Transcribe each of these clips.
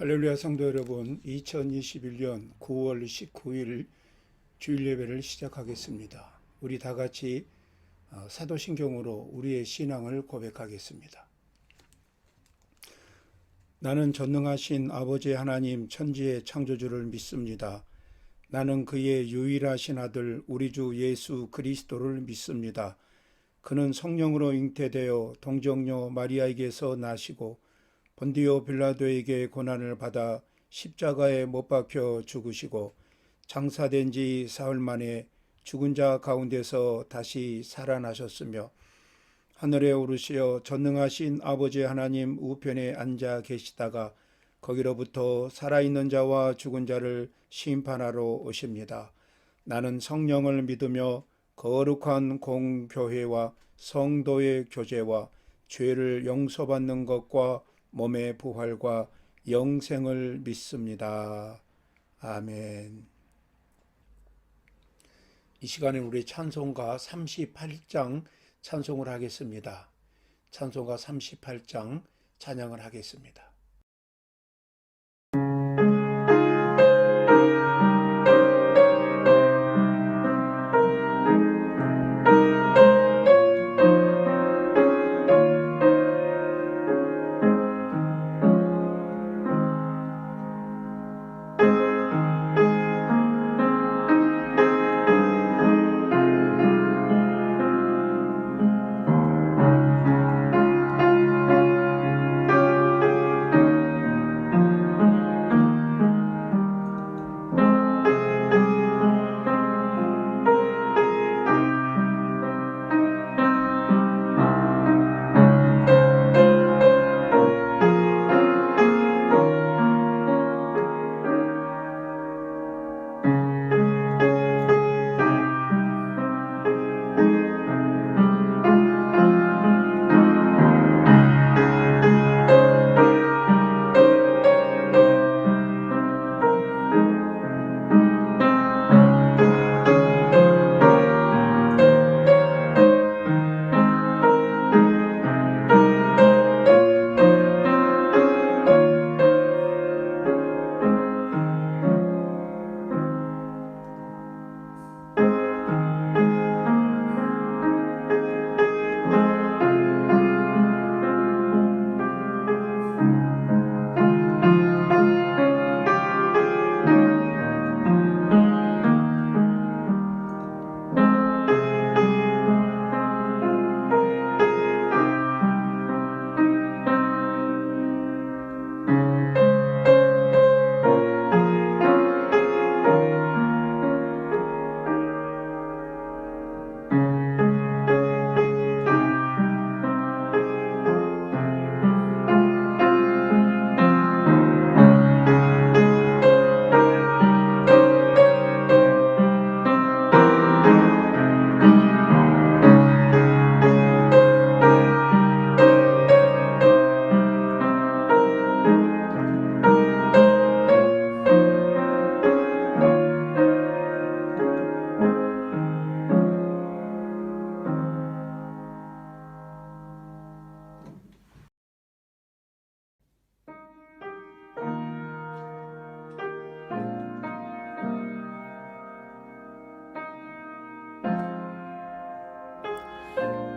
할렐루야 성도 여러분, 2021년 9월 19일 주일 예배를 시작하겠습니다. 우리 다 같이 사도신경으로 우리의 신앙을 고백하겠습니다. 나는 전능하신 아버지 하나님 천지의 창조주를 믿습니다. 나는 그의 유일하신 아들 우리 주 예수 그리스도를 믿습니다. 그는 성령으로 잉태되어 동정녀 마리아에게서 나시고 본디오 빌라도에게 고난을 받아 십자가에 못 박혀 죽으시고 장사된 지 사흘 만에 죽은 자 가운데서 다시 살아나셨으며 하늘에 오르시어 전능하신 아버지 하나님 우편에 앉아 계시다가 거기로부터 살아있는 자와 죽은 자를 심판하러 오십니다. 나는 성령을 믿으며 거룩한 공교회와 성도의 교제와 죄를 용서받는 것과 몸의 부활과 영생을 믿습니다. 아멘. 이 시간에 우리 찬송가 38장 찬송을 하겠습니다. 찬송가 38장 찬양을 하겠습니다.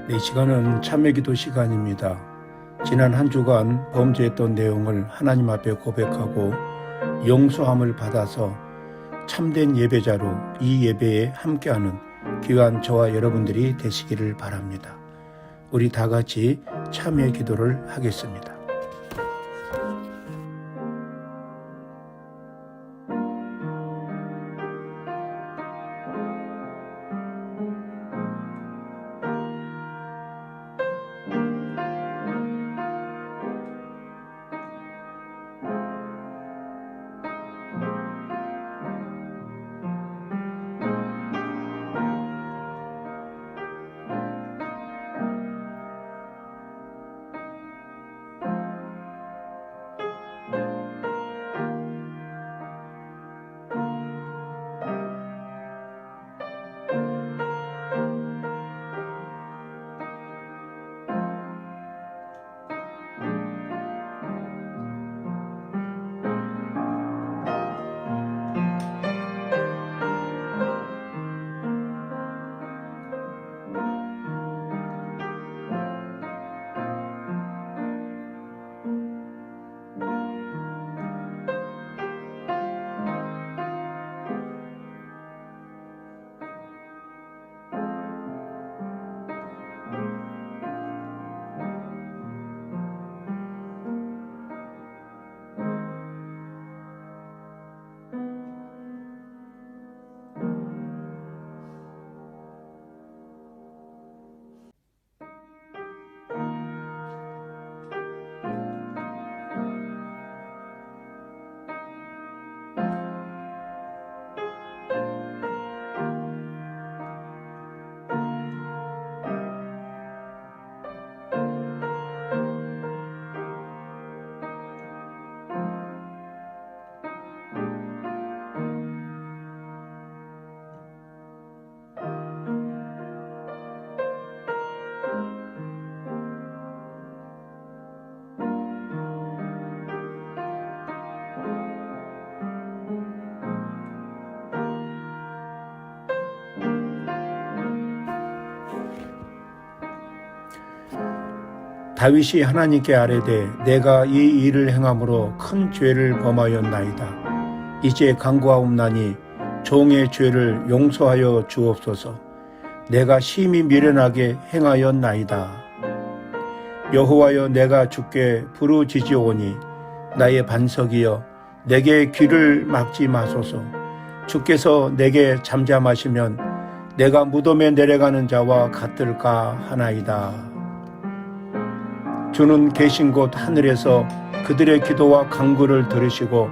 이 시간은 참회기도 시간입니다. 지난 한 주간 범죄했던 내용을 하나님 앞에 고백하고 용서함을 받아서 참된 예배자로 이 예배에 함께하는 귀한 저와 여러분들이 되시기를 바랍니다. 우리 다 같이 참회 기도를 하겠습니다. 다윗이 하나님께 아뢰되 내가 이 일을 행함으로 큰 죄를 범하였나이다. 이제 간구하옵나니 종의 죄를 용서하여 주옵소서. 내가 심히 미련하게 행하였나이다. 여호와여, 내가 주께 부르짖으오니 나의 반석이여 내게 귀를 막지 마소서. 주께서 내게 잠잠하시면 내가 무덤에 내려가는 자와 같을까 하나이다. 주는 계신 곳 하늘에서 그들의 기도와 간구를 들으시고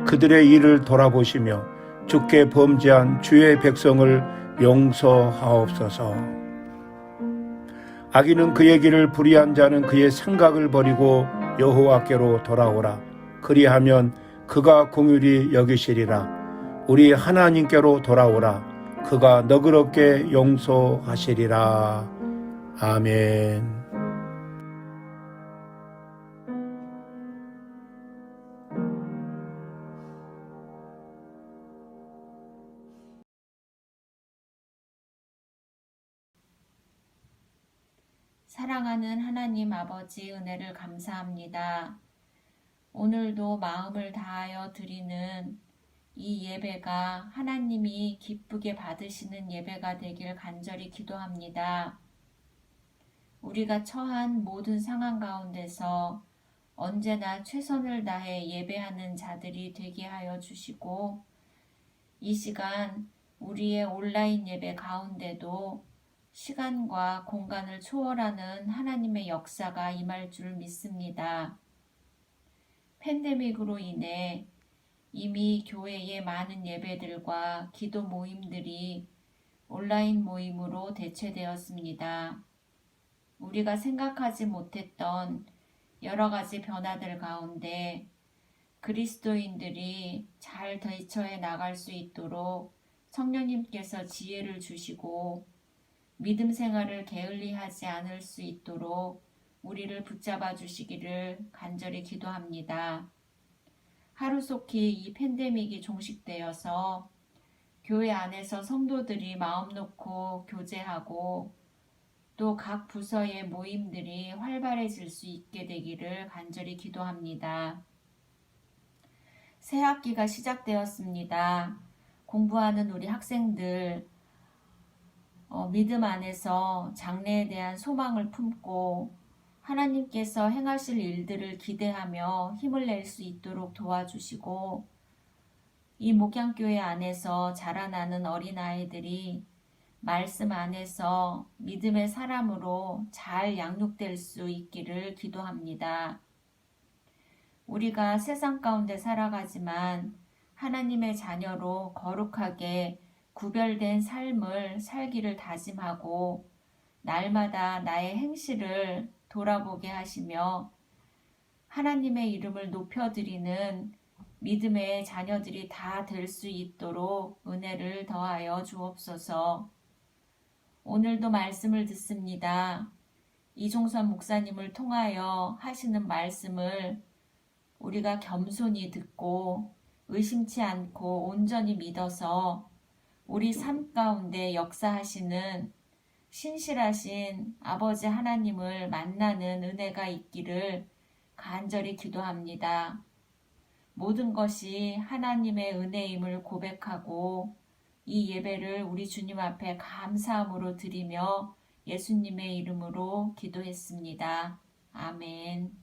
그들의 일을 돌아보시며 주께 범죄한 주의 백성을 용서하옵소서. 악인은 그의 길을 불의한 자는 그의 생각을 버리고 여호와께로 돌아오라. 그리하면 그가 긍휼히 여기시리라. 우리 하나님께로 돌아오라. 그가 너그럽게 용서하시리라. 아멘. 사랑하는 하나님 아버지, 은혜를 감사합니다. 오늘도 마음을 다하여 드리는 이 예배가 하나님이 기쁘게 받으시는 예배가 되길 간절히 기도합니다. 우리가 처한 모든 상황 가운데서 언제나 최선을 다해 예배하는 자들이 되게 하여 주시고, 이 시간 우리의 온라인 예배 가운데도 시간과 공간을 초월하는 하나님의 역사가 임할 줄 믿습니다. 팬데믹으로 인해 이미 교회의 많은 예배들과 기도 모임들이 온라인 모임으로 대체되었습니다. 우리가 생각하지 못했던 여러 가지 변화들 가운데 그리스도인들이 잘 대처해 나갈 수 있도록 성령님께서 지혜를 주시고 믿음 생활을 게을리하지 않을 수 있도록 우리를 붙잡아 주시기를 간절히 기도합니다. 하루속히 이 팬데믹이 종식되어서 교회 안에서 성도들이 마음 놓고 교제하고 또 각 부서의 모임들이 활발해질 수 있게 되기를 간절히 기도합니다. 새 학기가 시작되었습니다. 공부하는 우리 학생들 믿음 안에서 장래에 대한 소망을 품고 하나님께서 행하실 일들을 기대하며 힘을 낼 수 있도록 도와주시고, 이 목양교회 안에서 자라나는 어린아이들이 말씀 안에서 믿음의 사람으로 잘 양육될 수 있기를 기도합니다. 우리가 세상 가운데 살아가지만 하나님의 자녀로 거룩하게 구별된 삶을 살기를 다짐하고 날마다 나의 행실을 돌아보게 하시며 하나님의 이름을 높여드리는 믿음의 자녀들이 다 될 수 있도록 은혜를 더하여 주옵소서. 오늘도 말씀을 듣습니다. 이종선 목사님을 통하여 하시는 말씀을 우리가 겸손히 듣고 의심치 않고 온전히 믿어서 우리 삶 가운데 역사하시는 신실하신 아버지 하나님을 만나는 은혜가 있기를 간절히 기도합니다. 모든 것이 하나님의 은혜임을 고백하고 이 예배를 우리 주님 앞에 감사함으로 드리며 예수님의 이름으로 기도했습니다. 아멘.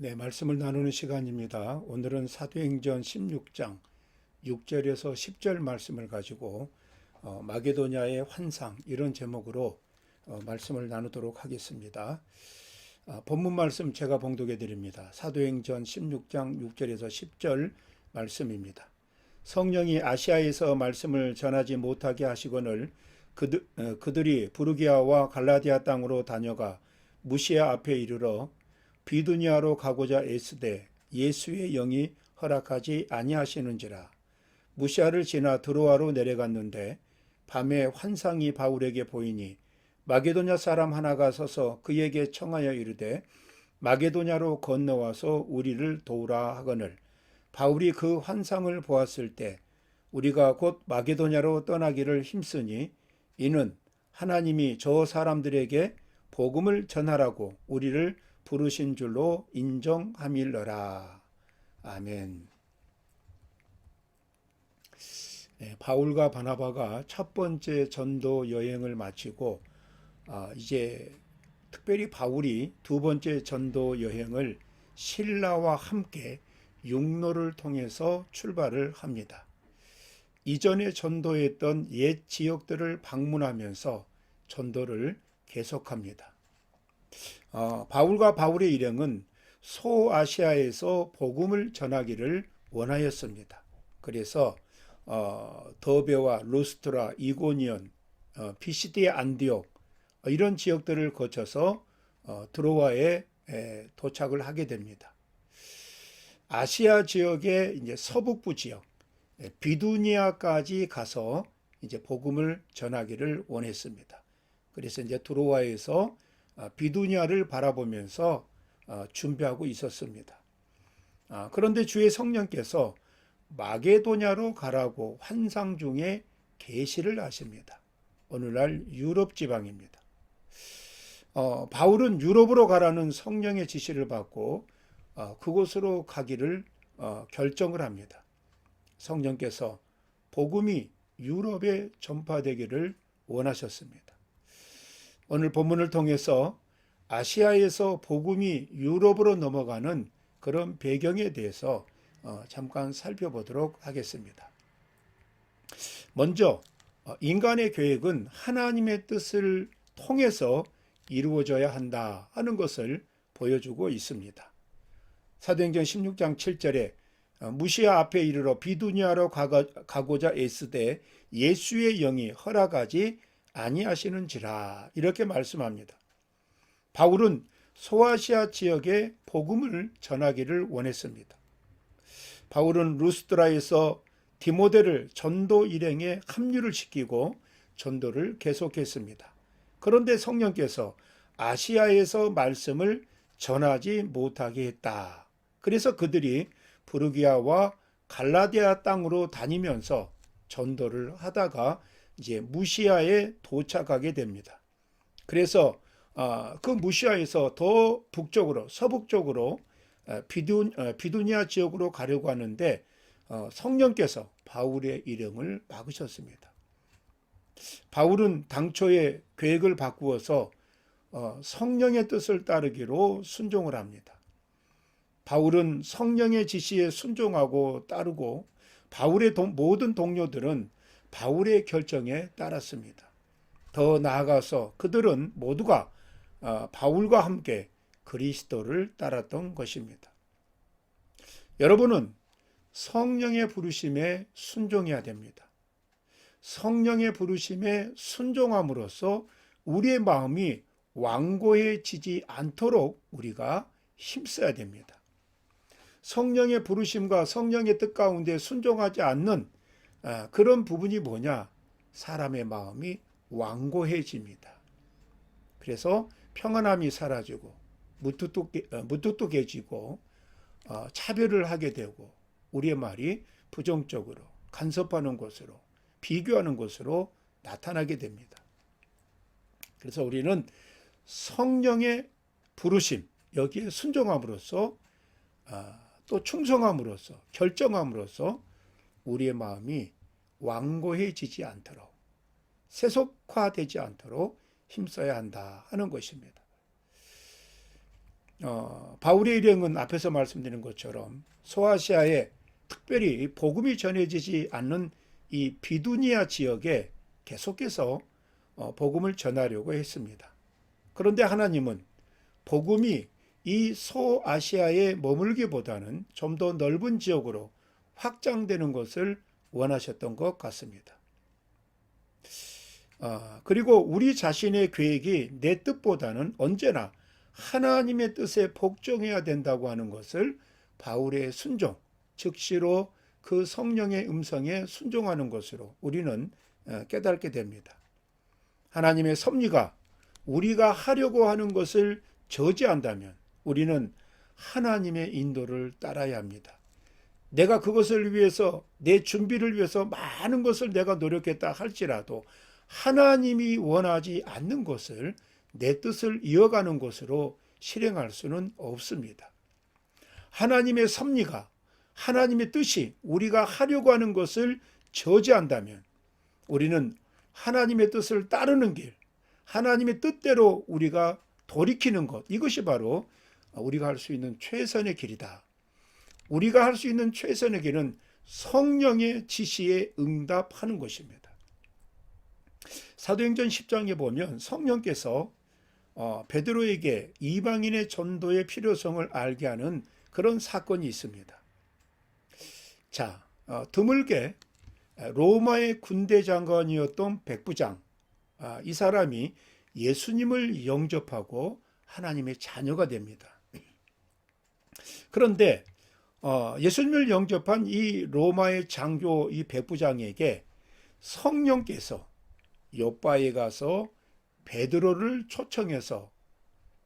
네, 말씀을 나누는 시간입니다. 오늘은 사도행전 16장 6절에서 10절 말씀을 가지고 마게도냐의 환상 이런 제목으로 말씀을 나누도록 하겠습니다. 본문 말씀 제가 봉독해 드립니다. 사도행전 16장 6절에서 10절 말씀입니다. 성령이 아시아에서 말씀을 전하지 못하게 하시거늘 그들이 부르기아와 갈라디아 땅으로 다녀가 무시아 앞에 이르러 비두니아로 가고자 애쓰되 예수의 영이 허락하지 아니하시는지라. 무시아를 지나 드로아로 내려갔는데 밤에 환상이 바울에게 보이니 마게도냐 사람 하나가 서서 그에게 청하여 이르되 마게도냐로 건너와서 우리를 도우라 하거늘 바울이 그 환상을 보았을 때 우리가 곧 마게도냐로 떠나기를 힘쓰니 이는 하나님이 저 사람들에게 복음을 전하라고 우리를 부르신 줄로 인정함일러라. 아멘. 네, 바울과 바나바가 첫 번째 전도 여행을 마치고 이제 특별히 바울이 두 번째 전도 여행을 신라와 함께 육로를 통해서 출발을 합니다. 이전에 전도했던 옛 지역들을 방문하면서 전도를 계속합니다. 바울과 바울의 일행은 소아시아에서 복음을 전하기를 원하였습니다. 그래서 더베와 루스트라, 이고니온, 피시디의 안디옥 이런 지역들을 거쳐서 드로아에 도착을 하게 됩니다. 아시아 지역의 이제 서북부 지역 비두니아까지 가서 이제 복음을 전하기를 원했습니다. 그래서 이제 드로아에서 비두니아를 바라보면서 준비하고 있었습니다. 그런데 주의 성령께서 마게도냐로 가라고 환상 중에 계시를 하십니다. 오늘날 유럽 지방입니다. 바울은 유럽으로 가라는 성령의 지시를 받고 그곳으로 가기를 결정을 합니다. 성령께서 복음이 유럽에 전파되기를 원하셨습니다. 오늘 본문을 통해서 아시아에서 복음이 유럽으로 넘어가는 그런 배경에 대해서 잠깐 살펴보도록 하겠습니다. 먼저 인간의 계획은 하나님의 뜻을 통해서 이루어져야 한다 하는 것을 보여주고 있습니다. 사도행전 16장 7절에 무시아 앞에 이르러 비두니아로 가고자 애쓰되 예수의 영이 허락하지 아니하시는지라 이렇게 말씀합니다. 바울은 소아시아 지역에 복음을 전하기를 원했습니다. 바울은 루스드라에서 디모데를 전도 일행에 합류를 시키고 전도를 계속했습니다. 그런데 성령께서 아시아에서 말씀을 전하지 못하게 했다. 그래서 그들이 부르기아와 갈라디아 땅으로 다니면서 전도를 하다가 이제 무시아에 도착하게 됩니다. 그래서 그 무시아에서 더 북쪽으로 서북쪽으로 비두니아 지역으로 가려고 하는데 성령께서 바울의 일행을 막으셨습니다. 바울은 당초의 계획을 바꾸어서 성령의 뜻을 따르기로 순종을 합니다. 바울은 성령의 지시에 순종하고 따르고 바울의 모든 동료들은 바울의 결정에 따랐습니다. 더 나아가서 그들은 모두가 바울과 함께 그리스도를 따랐던 것입니다. 여러분은 성령의 부르심에 순종해야 됩니다. 성령의 부르심에 순종함으로써 우리의 마음이 완고해지지 않도록 우리가 힘써야 됩니다. 성령의 부르심과 성령의 뜻 가운데 순종하지 않는 그런 부분이 뭐냐? 사람의 마음이 완고해집니다. 그래서 평안함이 사라지고 무뚝뚝해지고 차별을 하게 되고 우리의 말이 부정적으로 간섭하는 것으로 비교하는 것으로 나타나게 됩니다. 그래서 우리는 성령의 부르심 여기에 순종함으로써 또 충성함으로써 결정함으로써 우리의 마음이 완고해지지 않도록 세속화되지 않도록 힘써야 한다 하는 것입니다. 바울의 일행은 앞에서 말씀드린 것처럼 소아시아에 특별히 복음이 전해지지 않는 이 비두니아 지역에 계속해서 복음을 전하려고 했습니다. 그런데 하나님은 복음이 이 소아시아에 머물기보다는 좀 더 넓은 지역으로 확장되는 것을 원하셨던 것 같습니다. 그리고 우리 자신의 계획이 내 뜻보다는 언제나 하나님의 뜻에 복종해야 된다고 하는 것을 바울의 순종, 즉시로 그 성령의 음성에 순종하는 것으로 우리는 깨닫게 됩니다. 하나님의 섭리가 우리가 하려고 하는 것을 저지한다면 우리는 하나님의 인도를 따라야 합니다. 내가 그것을 위해서 내 준비를 위해서 많은 것을 내가 노력했다 할지라도 하나님이 원하지 않는 것을 내 뜻을 이어가는 것으로 실행할 수는 없습니다. 하나님의 섭리가 하나님의 뜻이 우리가 하려고 하는 것을 저지한다면 우리는 하나님의 뜻을 따르는 길, 하나님의 뜻대로 우리가 돌이키는 것, 이것이 바로 우리가 할 수 있는 최선의 길이다. 우리가 할 수 있는 최선의 길은 성령의 지시에 응답하는 것입니다. 사도행전 10장에 보면 성령께서 베드로에게 이방인의 전도의 필요성을 알게 하는 그런 사건이 있습니다. 자, 드물게 로마의 군대 장관이었던 백부장, 이 사람이 예수님을 영접하고 하나님의 자녀가 됩니다. 그런데 예수님을 영접한 이 로마의 장교 이 백부장에게 성령께서 요바에 가서 베드로를 초청해서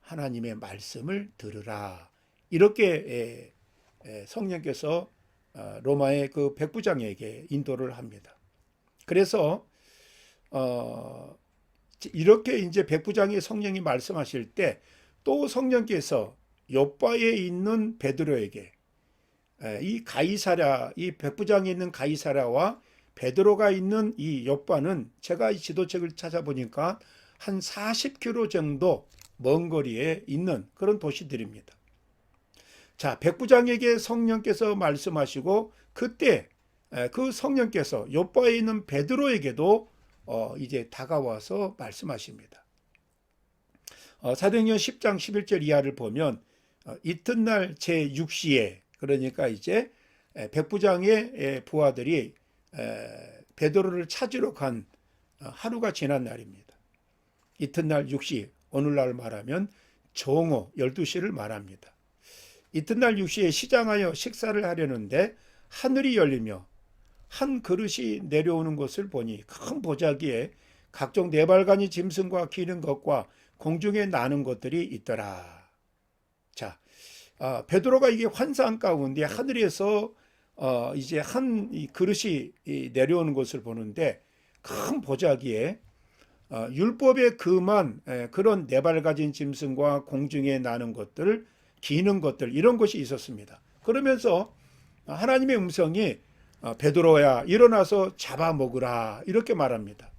하나님의 말씀을 들으라, 이렇게 성령께서 로마의 그 백부장에게 인도를 합니다. 그래서 이렇게 이제 백부장이 성령이 말씀하실 때 또 성령께서 요바에 있는 베드로에게 이 가이사랴, 이 백부장에 있는 가이사랴와 베드로가 있는 이 요바는 제가 이 지도책을 찾아보니까 한 40km 정도 먼 거리에 있는 그런 도시들입니다. 자, 백부장에게 성령께서 말씀하시고 그때 그 성령께서 요바에 있는 베드로에게도 이제 다가와서 말씀하십니다. 사도행전 10장 11절 이하를 보면 이튿날 제6시에, 그러니까 이제 백부장의 부하들이 베드로를 찾으러 간 하루가 지난 날입니다. 이튿날 6시, 오늘날 말하면 정오 12시를 말합니다. 이튿날 6시에 시장하여 식사를 하려는데 하늘이 열리며 한 그릇이 내려오는 것을 보니 큰 보자기에 각종 네발간이 짐승과 기는 것과 공중에 나는 것들이 있더라. 자, 베드로가 이게 환상 가운데 하늘에서 이제 한 이 그릇이 내려오는 것을 보는데 큰 보자기에 율법에 금한 그런 네발 가진 짐승과 공중에 나는 것들, 기는 것들, 이런 것이 있었습니다. 그러면서 하나님의 음성이 베드로야 일어나서 잡아먹으라, 이렇게 말합니다.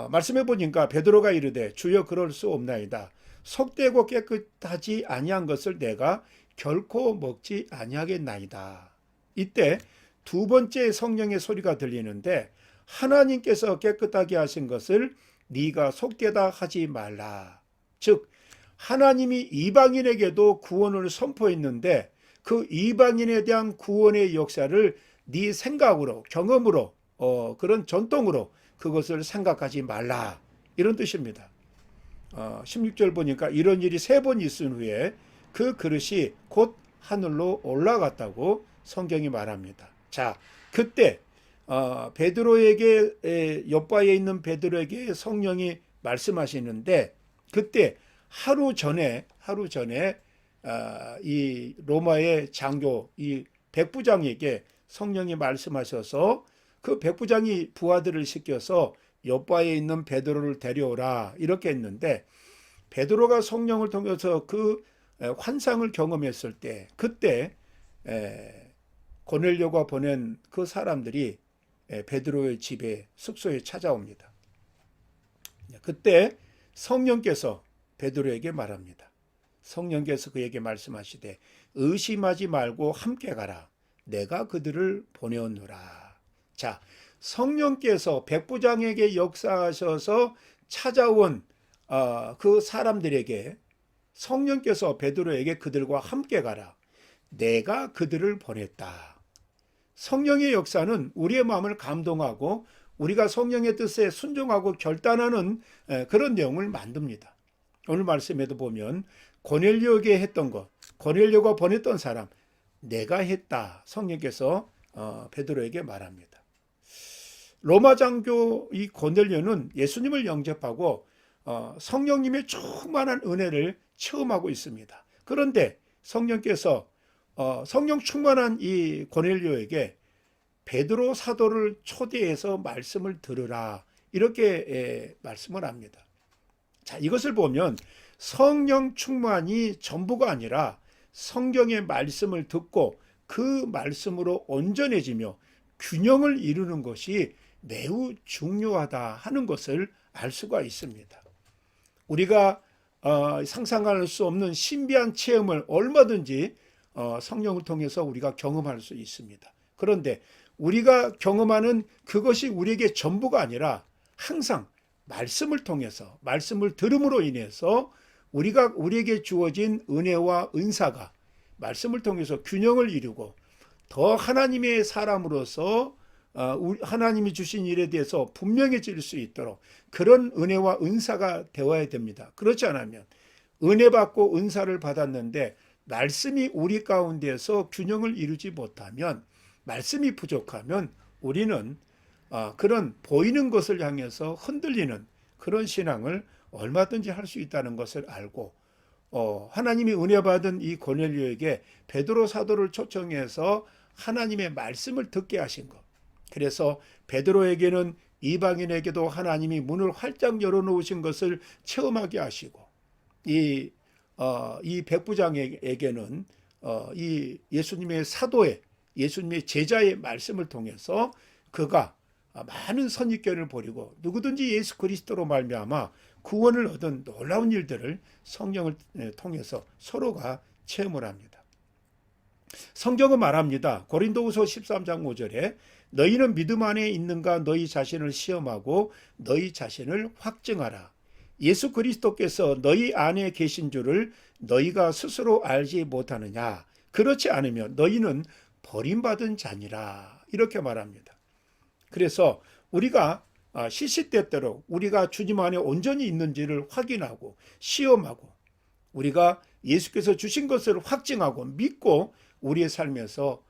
말씀해 보니까 베드로가 이르되 주여 그럴 수 없나이다. 속되고 깨끗하지 아니한 것을 내가 결코 먹지 아니하겠나이다. 이때 두 번째 성령의 소리가 들리는데 하나님께서 깨끗하게 하신 것을 네가 속되다 하지 말라. 즉 하나님이 이방인에게도 구원을 선포했는데 그 이방인에 대한 구원의 역사를 네 생각으로, 경험으로, 그런 전통으로 그것을 생각하지 말라, 이런 뜻입니다. 16절 보니까 이런 일이 3번 있은 후에 그 그릇이 곧 하늘로 올라갔다고 성경이 말합니다. 자, 그때 베드로에게, 요바에 있는 베드로에게 성령이 말씀하시는데 그때 하루 전에 이 로마의 장교 이 백부장에게 성령이 말씀하셔서 그 백부장이 부하들을 시켜서 요바에 있는 베드로를 데려오라, 이렇게 했는데 베드로가 성령을 통해서 그 환상을 경험했을 때 그때 고넬료가 보낸 그 사람들이 베드로의 집에, 숙소에 찾아옵니다. 그때 성령께서 베드로에게 말합니다. 성령께서 그에게 말씀하시되 의심하지 말고 함께 가라. 내가 그들을 보내었노라. 자, 성령께서 백부장에게 역사하셔서 찾아온 그 사람들에게 성령께서 베드로에게 그들과 함께 가라. 내가 그들을 보냈다. 성령의 역사는 우리의 마음을 감동하고 우리가 성령의 뜻에 순종하고 결단하는 그런 내용을 만듭니다. 오늘 말씀에도 보면 고넬료에게 했던 것, 고넬료가 보냈던 사람, 내가 했다. 성령께서 베드로에게 말합니다. 로마 장교 이 고넬료는 예수님을 영접하고 성령님의 충만한 은혜를 체험하고 있습니다. 그런데 성령께서 성령 충만한 이 고넬료에게 베드로 사도를 초대해서 말씀을 들으라 이렇게 말씀을 합니다. 자, 이것을 보면 성령 충만이 전부가 아니라 성경의 말씀을 듣고 그 말씀으로 온전해지며 균형을 이루는 것이 매우 중요하다 하는 것을 알 수가 있습니다. 우리가 상상할 수 없는 신비한 체험을 얼마든지 성령을 통해서 우리가 경험할 수 있습니다. 그런데 우리가 경험하는 그것이 우리에게 전부가 아니라 항상 말씀을 통해서 말씀을 들음으로 인해서 우리에게 주어진 은혜와 은사가 말씀을 통해서 균형을 이루고 더 하나님의 사람으로서 하나님이 주신 일에 대해서 분명해질 수 있도록 그런 은혜와 은사가 되어야 됩니다. 그렇지 않으면 은혜 받고 은사를 받았는데 말씀이 우리 가운데서 균형을 이루지 못하면 말씀이 부족하면 우리는 그런 보이는 것을 향해서 흔들리는 그런 신앙을 얼마든지 할 수 있다는 것을 알고 하나님이 은혜 받은 이 고넬료에게 베드로 사도를 초청해서 하나님의 말씀을 듣게 하신 것. 그래서 베드로에게는 이방인에게도 하나님이 문을 활짝 열어놓으신 것을 체험하게 하시고 이 백부장에게는 이 예수님의 사도의 예수님의 제자의 말씀을 통해서 그가 많은 선입견을 버리고 누구든지 예수 그리스도로 말미암아 구원을 얻은 놀라운 일들을 성령을 통해서 서로가 체험을 합니다. 성경은 말합니다. 고린도후서 13장 5절에 너희는 믿음 안에 있는가 너희 자신을 시험하고 너희 자신을 확증하라. 예수 그리스도께서 너희 안에 계신 줄을 너희가 스스로 알지 못하느냐. 그렇지 않으면 너희는 버림받은 자니라. 이렇게 말합니다. 그래서 우리가 시시때때로 우리가 주님 안에 온전히 있는지를 확인하고 시험하고 우리가 예수께서 주신 것을 확증하고 믿고 우리의 삶에서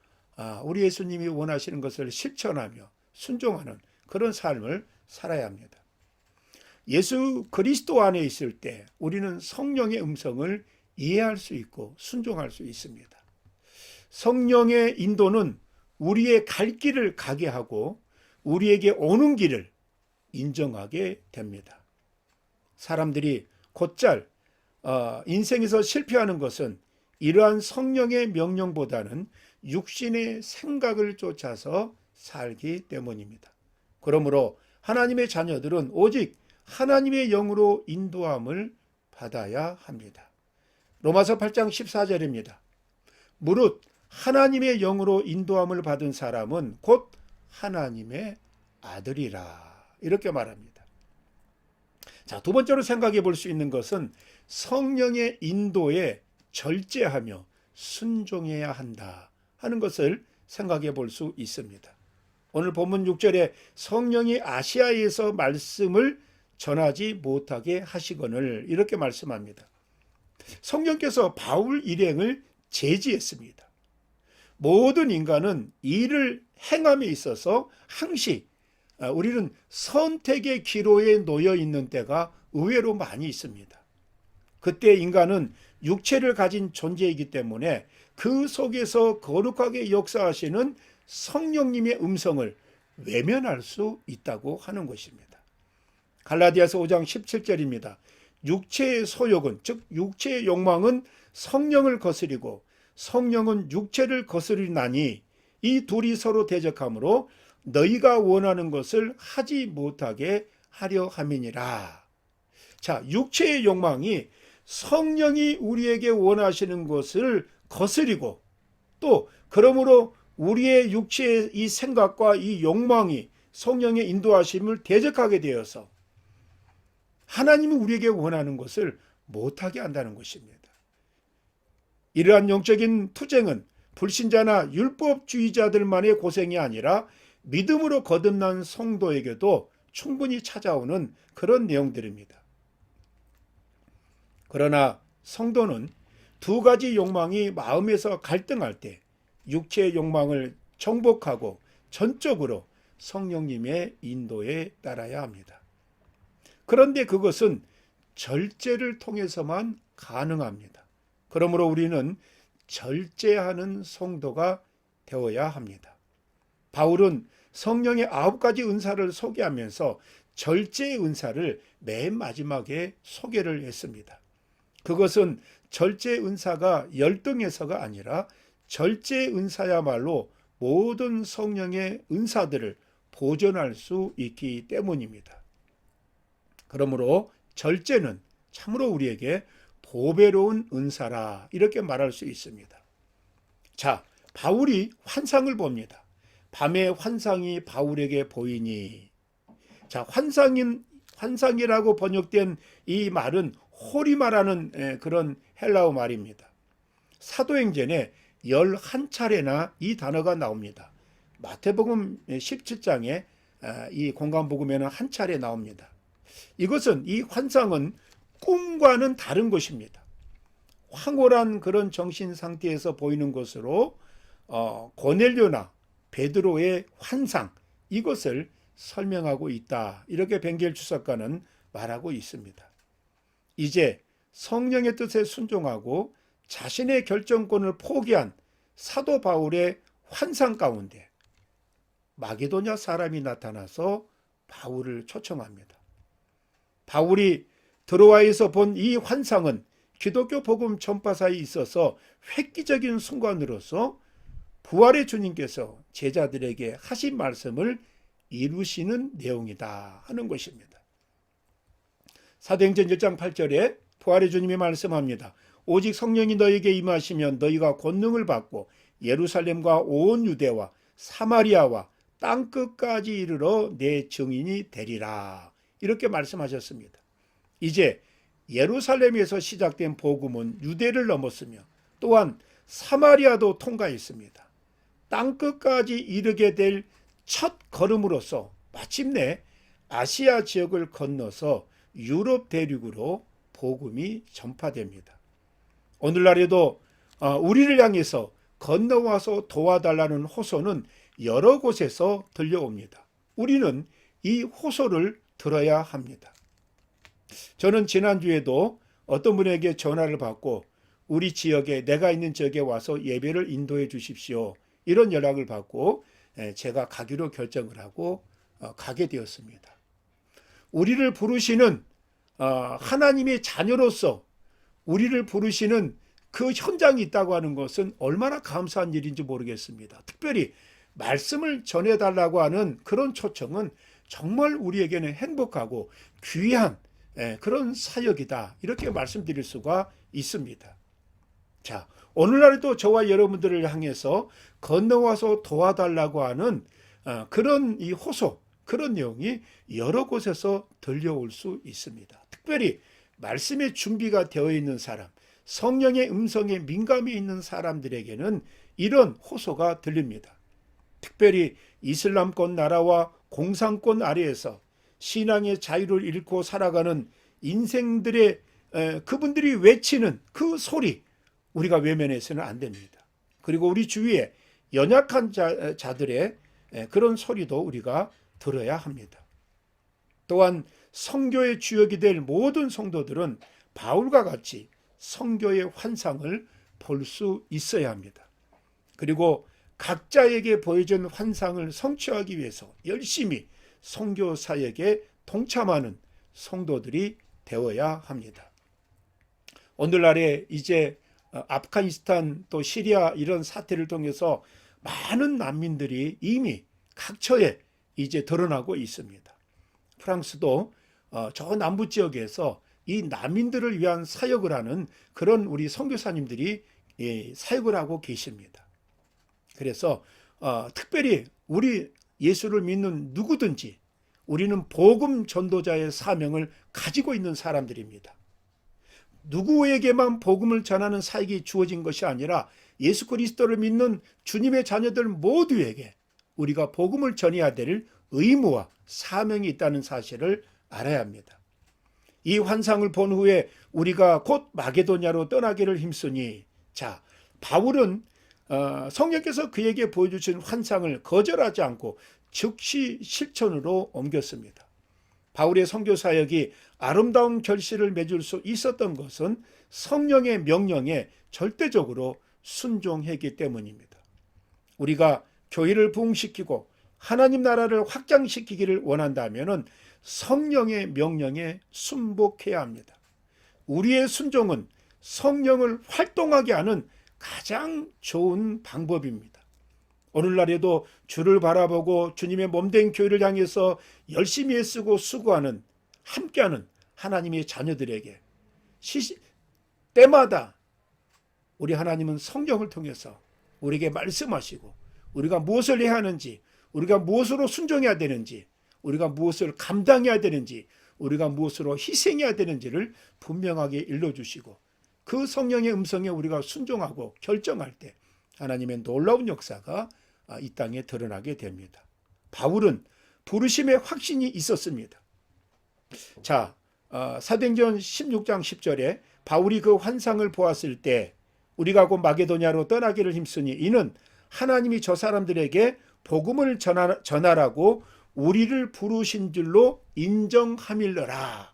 우리 예수님이 원하시는 것을 실천하며 순종하는 그런 삶을 살아야 합니다. 예수 그리스도 안에 있을 때 우리는 성령의 음성을 이해할 수 있고 순종할 수 있습니다. 성령의 인도는 우리의 갈 길을 가게 하고 우리에게 오는 길을 인정하게 됩니다. 사람들이 곧잘 인생에서 실패하는 것은 이러한 성령의 명령보다는 육신의 생각을 쫓아서 살기 때문입니다. 그러므로 하나님의 자녀들은 오직 하나님의 영으로 인도함을 받아야 합니다. 로마서 8장 14절입니다. 무릇 하나님의 영으로 인도함을 받은 사람은 곧 하나님의 아들이라. 이렇게 말합니다. 자, 두 번째로 생각해 볼 수 있는 것은 성령의 인도에 절제하며 순종해야 한다 하는 것을 생각해 볼 수 있습니다. 오늘 본문 6절에 성령이 아시아에서 말씀을 전하지 못하게 하시거늘 이렇게 말씀합니다. 성령께서 바울 일행을 제지했습니다. 모든 인간은 일을 행함에 있어서 항시 우리는 선택의 기로에 놓여 있는 때가 의외로 많이 있습니다. 그때 인간은 육체를 가진 존재이기 때문에 그 속에서 거룩하게 역사하시는 성령님의 음성을 외면할 수 있다고 하는 것입니다. 갈라디아서 5장 17절입니다. 육체의 소욕은 즉 육체의 욕망은 성령을 거스리고 성령은 육체를 거스리나니 이 둘이 서로 대적하므로 너희가 원하는 것을 하지 못하게 하려 함이니라. 자, 육체의 욕망이 성령이 우리에게 원하시는 것을 거스리고 또 그러므로 우리의 육체의 이 생각과 이 욕망이 성령의 인도하심을 대적하게 되어서 하나님이 우리에게 원하는 것을 못하게 한다는 것입니다. 이러한 영적인 투쟁은 불신자나 율법주의자들만의 고생이 아니라 믿음으로 거듭난 성도에게도 충분히 찾아오는 그런 내용들입니다. 그러나 성도는 두 가지 욕망이 마음에서 갈등할 때 육체의 욕망을 정복하고 전적으로 성령님의 인도에 따라야 합니다. 그런데 그것은 절제를 통해서만 가능합니다. 그러므로 우리는 절제하는 성도가 되어야 합니다. 바울은 성령의 9가지 은사를 소개하면서 절제의 은사를 맨 마지막에 소개를 했습니다. 그것은 절제 은사가 열등해서가 아니라 절제 은사야말로 모든 성령의 은사들을 보존할 수 있기 때문입니다. 그러므로 절제는 참으로 우리에게 보배로운 은사라 이렇게 말할 수 있습니다. 자, 바울이 환상을 봅니다. 밤에 환상이 바울에게 보이니. 자, 환상이라고 번역된 이 말은 호리마라는 그런 헬라어 말입니다. 사도행전에 11차례나 이 단어가 나옵니다. 마태복음 17장에 이 공간복음에는 한 차례 나옵니다. 이것은 이 환상은 꿈과는 다른 것입니다. 황홀한 그런 정신 상태에서 보이는 것으로 고넬료나 베드로의 환상 이것을 설명하고 있다. 이렇게 벤겔 주석가는 말하고 있습니다. 이제 성령의 뜻에 순종하고 자신의 결정권을 포기한 사도 바울의 환상 가운데 마게도냐 사람이 나타나서 바울을 초청합니다. 바울이 드로아에서 본 이 환상은 기독교 복음 전파사에 있어서 획기적인 순간으로서 부활의 주님께서 제자들에게 하신 말씀을 이루시는 내용이다 하는 것입니다. 사도행전 1장 8절에 부활의 주님이 말씀합니다. 오직 성령이 너에게 임하시면 너희가 권능을 받고 예루살렘과 온 유대와 사마리아와 땅끝까지 이르러 내 증인이 되리라. 이렇게 말씀하셨습니다. 이제 예루살렘에서 시작된 복음은 유대를 넘었으며 또한 사마리아도 통과했습니다. 땅끝까지 이르게 될 첫 걸음으로서 마침내 아시아 지역을 건너서 유럽 대륙으로 복음이 전파됩니다. 오늘날에도 우리를 향해서 건너와서 도와달라는 호소는 여러 곳에서 들려옵니다. 우리는 이 호소를 들어야 합니다. 저는 지난주에도 어떤 분에게 전화를 받고 우리 지역에 내가 있는 지역에 와서 예배를 인도해 주십시오. 이런 연락을 받고 제가 가기로 결정을 하고 가게 되었습니다. 우리를 부르시는 하나님의 자녀로서 우리를 부르시는 그 현장이 있다고 하는 것은 얼마나 감사한 일인지 모르겠습니다. 특별히 말씀을 전해달라고 하는 그런 초청은 정말 우리에게는 행복하고 귀한 그런 사역이다. 이렇게 말씀드릴 수가 있습니다. 자, 오늘날에도 저와 여러분들을 향해서 건너와서 도와달라고 하는 그런 이 호소, 그런 내용이 여러 곳에서 들려올 수 있습니다. 특별히 말씀의 준비가 되어 있는 사람, 성령의 음성에 민감히 있는 사람들에게는 이런 호소가 들립니다. 특별히 이슬람권 나라와 공산권 아래에서 신앙의 자유를 잃고 살아가는 인생들의 그분들이 외치는 그 소리, 우리가 외면해서는 안 됩니다. 그리고 우리 주위에 연약한 자들의 그런 소리도 우리가 들어야 합니다. 또한 선교의 주역이 될 모든 성도들은 바울과 같이 선교의 환상을 볼 수 있어야 합니다. 그리고 각자에게 보여준 환상을 성취하기 위해서 열심히 선교 사역에 동참하는 성도들이 되어야 합니다. 오늘날에 이제 아프가니스탄 또 시리아 이런 사태를 통해서 많은 난민들이 이미 각처에 이제 드러나고 있습니다. 프랑스도 저 남부 지역에서 이 난민들을 위한 사역을 하는 그런 우리 선교사님들이 사역을 하고 계십니다. 그래서 특별히 우리 예수를 믿는 누구든지 우리는 복음 전도자의 사명을 가지고 있는 사람들입니다. 누구에게만 복음을 전하는 사역이 주어진 것이 아니라 예수 그리스도를 믿는 주님의 자녀들 모두에게 우리가 복음을 전해야 될 의무와 사명이 있다는 사실을 알아야 합니다. 이 환상을 본 후에 우리가 곧 마게도냐로 떠나기를 힘쓰니, 자, 바울은 성령께서 그에게 보여주신 환상을 거절하지 않고 즉시 실천으로 옮겼습니다. 바울의 선교 사역이 아름다운 결실을 맺을 수 있었던 것은 성령의 명령에 절대적으로 순종했기 때문입니다. 우리가 교회를 부흥시키고 하나님 나라를 확장시키기를 원한다면 성령의 명령에 순복해야 합니다. 우리의 순종은 성령을 활동하게 하는 가장 좋은 방법입니다. 오늘날에도 주를 바라보고 주님의 몸된 교회를 향해서 열심히 애쓰고 수고하는, 함께하는 하나님의 자녀들에게 때마다 우리 하나님은 성령을 통해서 우리에게 말씀하시고, 우리가 무엇을 해야 하는지, 우리가 무엇으로 순종해야 되는지, 우리가 무엇을 감당해야 되는지, 우리가 무엇으로 희생해야 되는지를 분명하게 일러주시고, 그 성령의 음성에 우리가 순종하고 결정할 때 하나님의 놀라운 역사가 이 땅에 드러나게 됩니다. 바울은 부르심의 확신이 있었습니다. 자, 사도행전 16장 10절에 바울이 그 환상을 보았을 때 우리가 곧 마게도냐로 떠나기를 힘쓰니 이는 하나님이 저 사람들에게 복음을 전하라고 우리를 부르신 줄로 인정함일러라.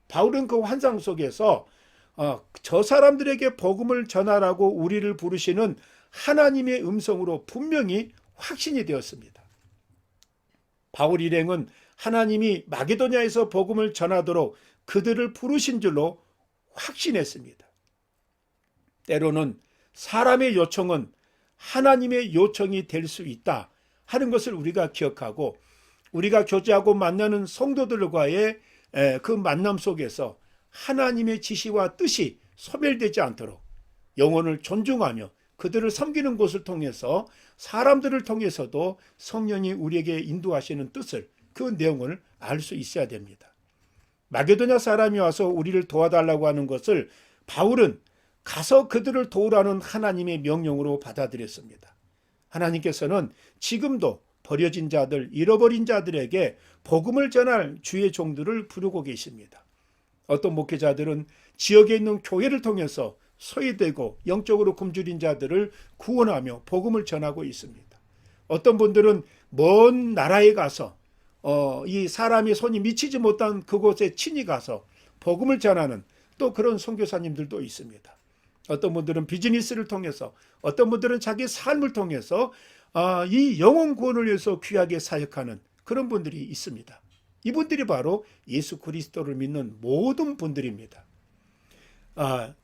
바울은 그 환상 속에서 저 사람들에게 복음을 전하라고 우리를 부르시는 하나님의 음성으로 분명히 확신이 되었습니다. 바울 일행은 하나님이 마게도냐에서 복음을 전하도록 그들을 부르신 줄로 확신했습니다. 때로는 사람의 요청은 하나님의 요청이 될 수 있다 하는 것을 우리가 기억하고, 우리가 교제하고 만나는 성도들과의 그 만남 속에서 하나님의 지시와 뜻이 소멸되지 않도록 영혼을 존중하며 그들을 섬기는 것을 통해서 사람들을 통해서도 성령이 우리에게 인도하시는 뜻을, 그 내용을 알 수 있어야 됩니다. 마게도냐 사람이 와서 우리를 도와달라고 하는 것을 바울은 가서 그들을 도우라는 하나님의 명령으로 받아들였습니다. 하나님께서는 지금도 버려진 자들, 잃어버린 자들에게 복음을 전할 주의 종들을 부르고 계십니다. 어떤 목회자들은 지역에 있는 교회를 통해서 소외되고 영적으로 굶주린 자들을 구원하며 복음을 전하고 있습니다. 어떤 분들은 먼 나라에 가서 이 사람이 손이 미치지 못한 그곳에 친히 가서 복음을 전하는 또 그런 선교사님들도 있습니다. 어떤 분들은 비즈니스를 통해서, 어떤 분들은 자기 삶을 통해서 이 영혼 구원을 위해서 귀하게 사역하는 그런 분들이 있습니다. 이분들이 바로 예수 그리스도를 믿는 모든 분들입니다.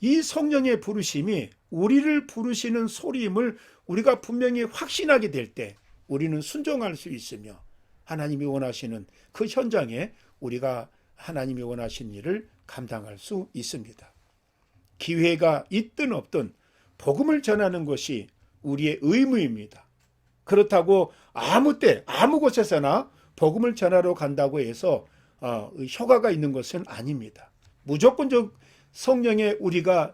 이 성령의 부르심이 우리를 부르시는 소리임을 우리가 분명히 확신하게 될 때 우리는 순종할 수 있으며, 하나님이 원하시는 그 현장에 우리가 하나님이 원하신 일을 감당할 수 있습니다. 기회가 있든 없든 복음을 전하는 것이 우리의 의무입니다. 그렇다고 아무 때 아무 곳에서나 복음을 전하러 간다고 해서 효과가 있는 것은 아닙니다. 무조건적 성령에 우리가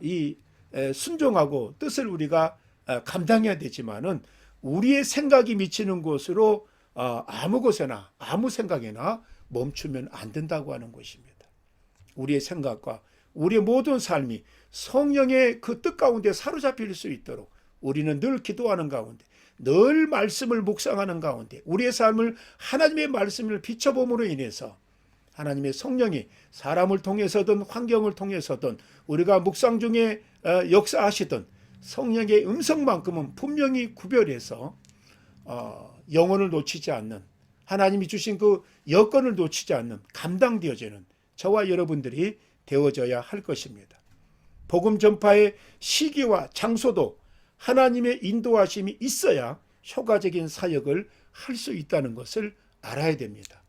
순종하고 뜻을 우리가 감당해야 되지만은 우리의 생각이 미치는 곳으로 아무 곳에나 아무 생각에나 멈추면 안 된다고 하는 것입니다. 우리의 생각과 우리의 모든 삶이 성령의 그 뜻 가운데 사로잡힐 수 있도록 우리는 늘 기도하는 가운데, 늘 말씀을 묵상하는 가운데 우리의 삶을 하나님의 말씀을 비춰봄으로 인해서 하나님의 성령이 사람을 통해서든 환경을 통해서든 우리가 묵상 중에 역사하시던 성령의 음성만큼은 분명히 구별해서 영혼을 놓치지 않는, 하나님이 주신 그 여건을 놓치지 않는 감당되어지는 저와 여러분들이 되어져야 할 것입니다. 복음 전파의 시기와 장소도 하나님의 인도하심이 있어야 효과적인 사역을 할 수 있다는 것을 알아야 됩니다.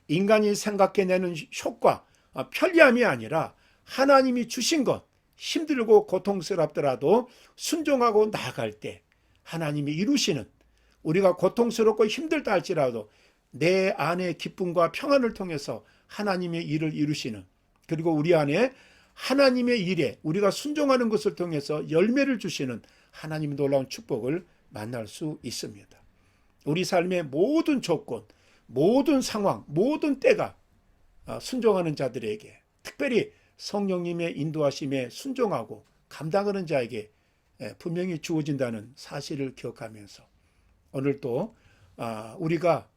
인간이 생각해내는 효과, 편리함이 아니라 하나님이 주신 것, 힘들고 고통스럽더라도 순종하고 나아갈 때 하나님이 이루시는, 우리가 고통스럽고 힘들다 할지라도 내 안에 기쁨과 평안을 통해서 하나님의 일을 이루시는, 그리고 우리 안에 하나님의 일에 우리가 순종하는 것을 통해서 열매를 주시는 하나님의 놀라운 축복을 만날 수 있습니다. 우리 삶의 모든 조건, 모든 상황, 모든 때가 순종하는 자들에게, 특별히 성령님의 인도하심에 순종하고 감당하는 자에게 분명히 주어진다는 사실을 기억하면서 오늘 또 우리가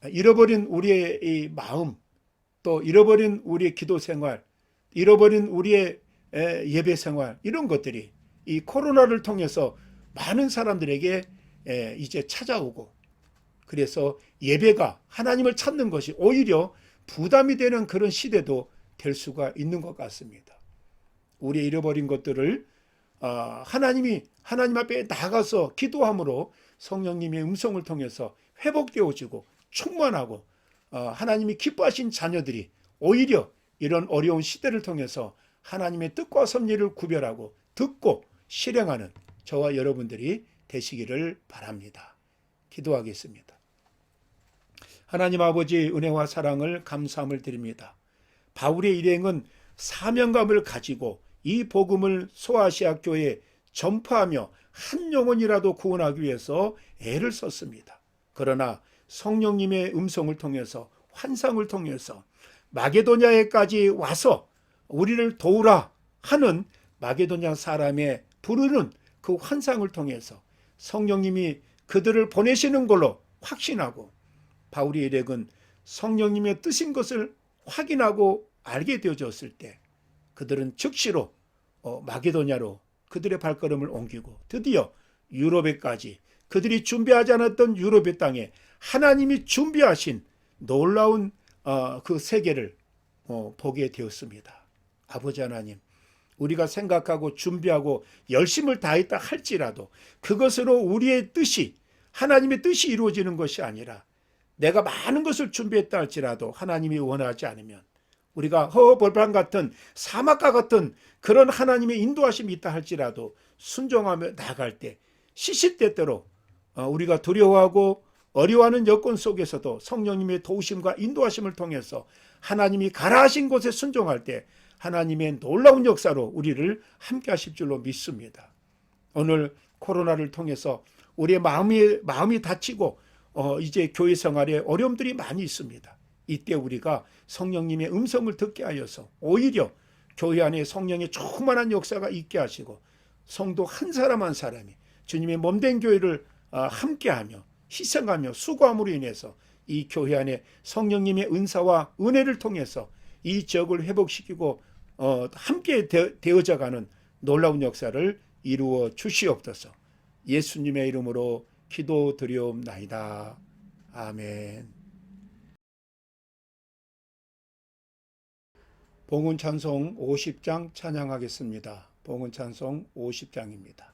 잃어버린 우리의 이 마음, 또 잃어버린 우리의 기도 생활, 잃어버린 우리의 예배 생활, 이런 것들이 이 코로나를 통해서 많은 사람들에게 이제 찾아오고, 그래서 예배가 하나님을 찾는 것이 오히려 부담이 되는 그런 시대도 될 수가 있는 것 같습니다. 우리의 잃어버린 것들을 하나님 앞에 나가서 기도함으로 성령님의 음성을 통해서 회복되어지고 충만하고 하나님이 기뻐하신 자녀들이 오히려 이런 어려운 시대를 통해서 하나님의 뜻과 섭리를 구별하고 듣고 실행하는 저와 여러분들이 되시기를 바랍니다. 기도하겠습니다. 하나님 아버지, 은혜와 사랑을 감사함을 드립니다. 바울의 일행은 사명감을 가지고 이 복음을 소아시아 교회에 전파하며 한 영혼이라도 구원하기 위해서 애를 썼습니다. 그러나 성령님의 음성을 통해서, 환상을 통해서 마게도냐에까지 와서 우리를 도우라 하는 마게도냐 사람의 부르는 그 환상을 통해서 성령님이 그들을 보내시는 걸로 확신하고, 바울의 일행은 성령님의 뜻인 것을 확인하고 알게 되어졌을 때 그들은 즉시로 마게도냐로 그들의 발걸음을 옮기고 드디어 유럽에까지, 그들이 준비하지 않았던 유럽의 땅에 하나님이 준비하신 놀라운 그 세계를 보게 되었습니다. 아버지 하나님, 우리가 생각하고 준비하고 열심을 다했다 할지라도 그것으로 우리의 뜻이, 하나님의 뜻이 이루어지는 것이 아니라, 내가 많은 것을 준비했다 할지라도 하나님이 원하지 않으면, 우리가 허허벌판 같은 사막과 같은 그런 하나님의 인도하심이 있다 할지라도 순종하며 나아갈 때 시시때때로 우리가 두려워하고 어려워하는 여건 속에서도 성령님의 도우심과 인도하심을 통해서 하나님이 가라 하신 곳에 순종할 때 하나님의 놀라운 역사로 우리를 함께 하실 줄로 믿습니다. 오늘 코로나를 통해서 우리의 마음이 다치고 이제 교회 생활에 어려움들이 많이 있습니다. 이때 우리가 성령님의 음성을 듣게 하여서 오히려 교회 안에 성령의 충만한 역사가 있게 하시고, 성도 한 사람 한 사람이 주님의 몸된 교회를 함께하며 희생하며 수고함으로 인해서 이 교회 안에 성령님의 은사와 은혜를 통해서 이 지역을 회복시키고 함께 되어져가는 놀라운 역사를 이루어 주시옵소서. 예수님의 이름으로 기도드리옵나이다. 아멘. 봉헌 찬송 50장 찬양하겠습니다. 봉헌 찬송 50장입니다.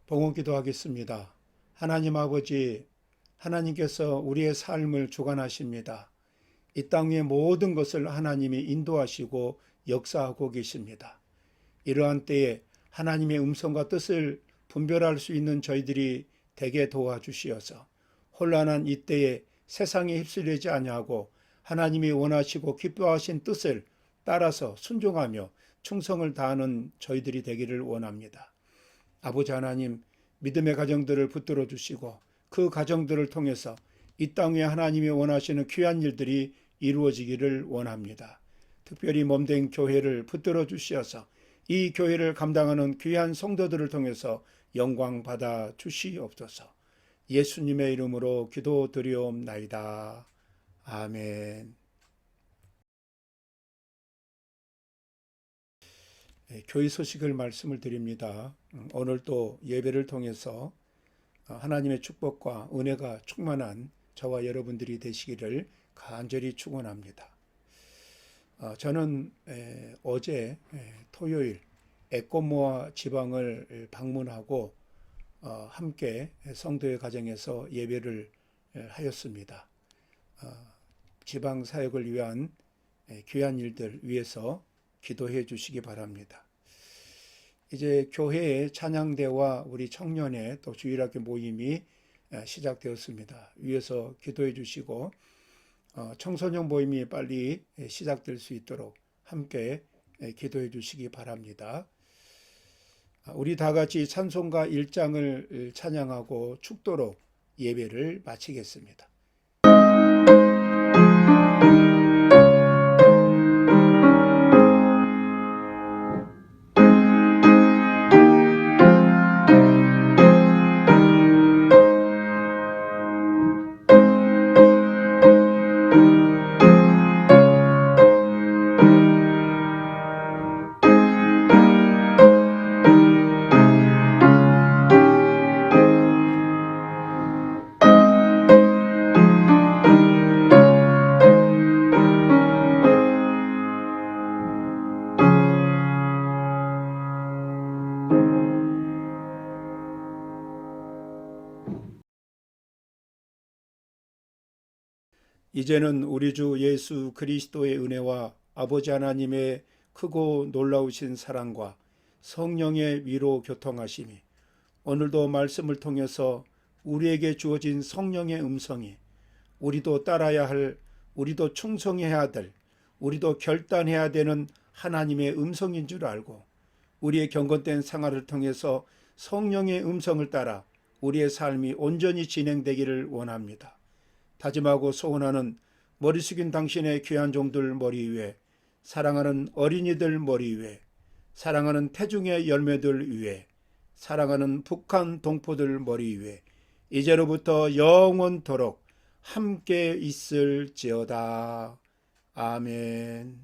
봉헌기도 하겠습니다. 하나님 아버지, 하나님께서 우리의 삶을 주관하십니다. 이 땅 위의 모든 것을 하나님이 인도하시고 역사하고 계십니다. 이러한 때에 하나님의 음성과 뜻을 분별할 수 있는 저희들이 되게 도와주시어서 혼란한 이때에 세상에 휩쓸리지 아니하고 하나님이 원하시고 기뻐하신 뜻을 따라서 순종하며 충성을 다하는 저희들이 되기를 원합니다. 아버지 하나님, 믿음의 가정들을 붙들어 주시고 그 가정들을 통해서 이 땅 위에 하나님이 원하시는 귀한 일들이 이루어지기를 원합니다. 특별히 몸된 교회를 붙들어 주시어서 이 교회를 감당하는 귀한 성도들을 통해서 영광 받아 주시옵소서. 예수님의 이름으로 기도드리옵나이다. 아멘. 교회 소식을 말씀을 드립니다. 오늘 또 예배를 통해서 하나님의 축복과 은혜가 충만한 저와 여러분들이 되시기를 간절히 축원합니다. 저는 어제 토요일 에꼬모아 지방을 방문하고 함께 성도의 가정에서 예배를 하였습니다. 지방 사역을 위한 귀한 일들 위해서 기도해 주시기 바랍니다. 이제 교회의 찬양대와 우리 청년의 또 주일학교 모임이 시작되었습니다. 위에서 기도해 주시고 청소년 모임이 빨리 시작될 수 있도록 함께 기도해 주시기 바랍니다. 우리 다 같이 찬송가 1장을 찬양하고 축도로 예배를 마치겠습니다. 이제는 우리 주 예수 그리스도의 은혜와 아버지 하나님의 크고 놀라우신 사랑과 성령의 위로 교통하심이 오늘도 말씀을 통해서 우리에게 주어진 성령의 음성이 우리도 따라야 할, 우리도 충성해야 될, 우리도 결단해야 되는 하나님의 음성인 줄 알고 우리의 경건된 생활을 통해서 성령의 음성을 따라 우리의 삶이 온전히 진행되기를 원합니다. 다짐하고 소원하는 머리 숙인 당신의 귀한 종들 머리 위에, 사랑하는 어린이들 머리 위에, 사랑하는 태중의 열매들 위에, 사랑하는 북한 동포들 머리 위에 이제로부터 영원토록 함께 있을지어다. 아멘.